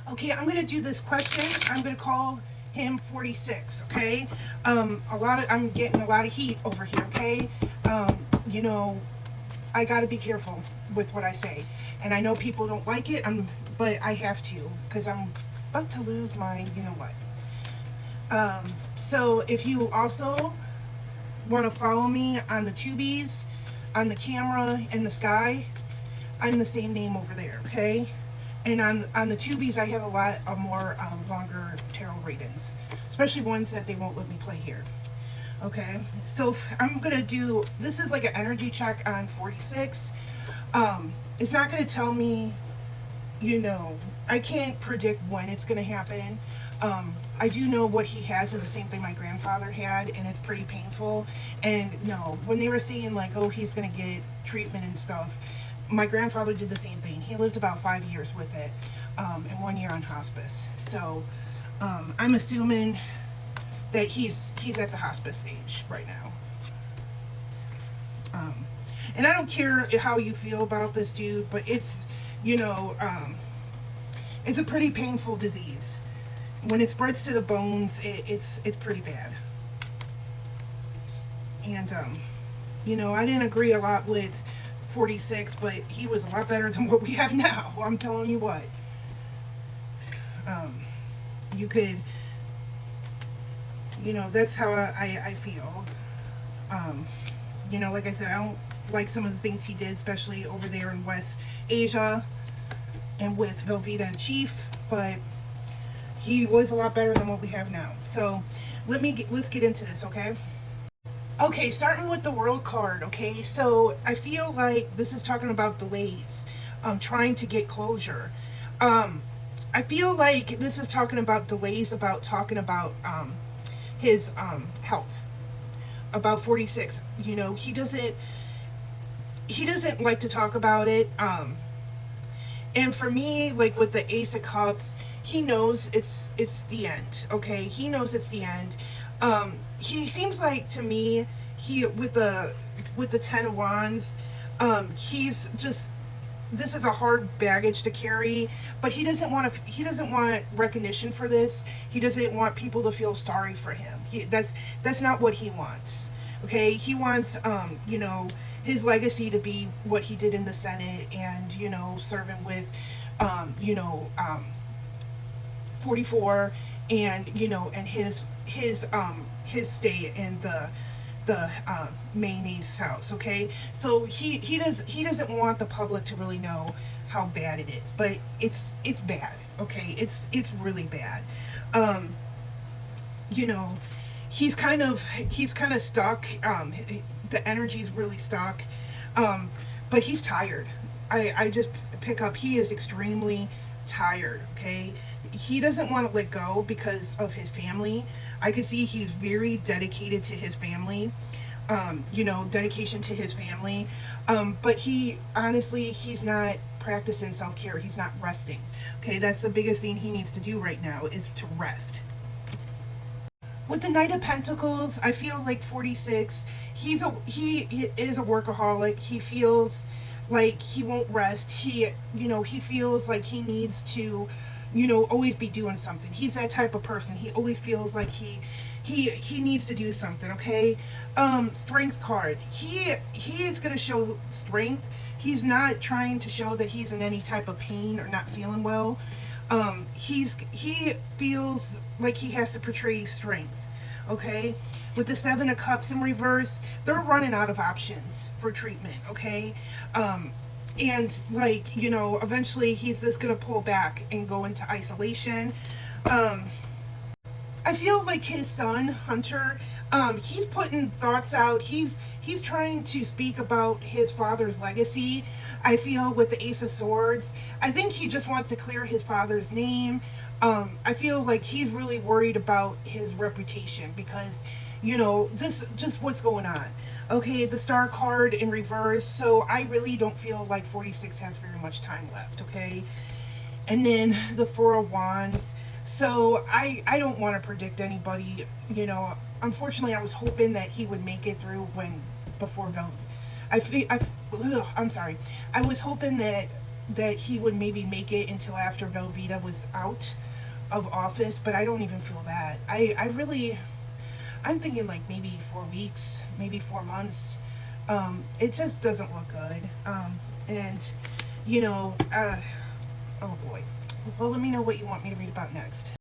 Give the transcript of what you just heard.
Okay, I'm gonna do this question. I'm gonna call him 46. Okay. I'm getting a lot of heat over here. Okay. You know, I gotta be careful with what I say, and I know people don't like it. But I have to because I'm about to lose my, you know what. So if you also want to follow me on the tubies, on the camera, in the sky, I'm the same name over there. Okay. And on the tubies, I have a lot of more longer tarot readings, especially ones that they won't let me play here. Okay, so I'm gonna do this is like an energy check on 46. It's not gonna tell me, you know, I can't predict when it's gonna happen. I do know what he has is the same thing my grandfather had, and it's pretty painful. And no, when they were saying like, oh, he's gonna get treatment and stuff, my grandfather did the same thing. He lived about 5 years with it, and 1 year on hospice. So I'm assuming that he's at the hospice stage right now. And I don't care how you feel about this dude, but it's, you know, it's a pretty painful disease. When it spreads to the bones, it's pretty bad. And you know, I didn't agree a lot with 46, but he was a lot better than what we have now. I'm telling you what. You could, you know, that's how I feel. You know, like I said, I don't like some of the things he did, especially over there in West Asia and with Velveeta and Chief, but he was a lot better than what we have now. So let's get into this, okay? Okay, starting with the world card, okay? So I feel like this is talking about delays, trying to get closure. I feel like this is talking about delays, about talking about his health, about 46. You know, he doesn't like to talk about it. And for me, like with the Ace of Cups, he knows it's the end. Okay, he knows it's the end. He seems like to me, he with the Ten of Wands, he's just, this is a hard baggage to carry, but he doesn't want recognition for this. He doesn't want people to feel sorry for him. That's not what he wants. Okay, he wants you know, his legacy to be what he did in the Senate, and you know, serving with you know, 44, and you know, and his stay in the mayonnaise house. Okay, so he doesn't want the public to really know how bad it is, but it's bad. Okay, it's really bad. You know, he's kind of stuck. The energy's really stuck, but he's tired. I just pick up, he is extremely tired. Okay, he doesn't want to let go because of his family. I could see he's very dedicated to his family. You know, dedication to his family. But he honestly, he's not practicing self-care. He's not resting. Okay, that's the biggest thing he needs to do right now, is to rest. With the Knight of Pentacles, I feel like 46, he is a workaholic. He feels like he won't rest. You know, he feels like he needs to, you know, always be doing something. He's that type of person. He always feels like he needs to do something. Okay, Strength card. He is going to show strength. He's not trying to show that he's in any type of pain or not feeling well. He feels like he has to portray strength. Okay, with the Seven of Cups in reverse, they're running out of options for treatment. Okay, and like, you know, eventually he's just gonna pull back and go into isolation. I feel like his son Hunter, he's putting thoughts out. He's trying to speak about his father's legacy. I feel with the Ace of Swords, I think he just wants to clear his father's name. I feel like he's really worried about his reputation because, you know, just what's going on. Okay, the Star card in reverse. So I really don't feel like 46 has very much time left. Okay, and then the Four of Wands. So I don't want to predict anybody. You know, unfortunately, I was hoping that he would make it through before Velvet. I'm sorry. I was hoping that that he would maybe make it until after Velveeta was out of office, but I don't even feel that. I really, I'm thinking like maybe 4 weeks, maybe 4 months. It just doesn't look good. And, you know, oh boy. Well, let me know what you want me to read about next.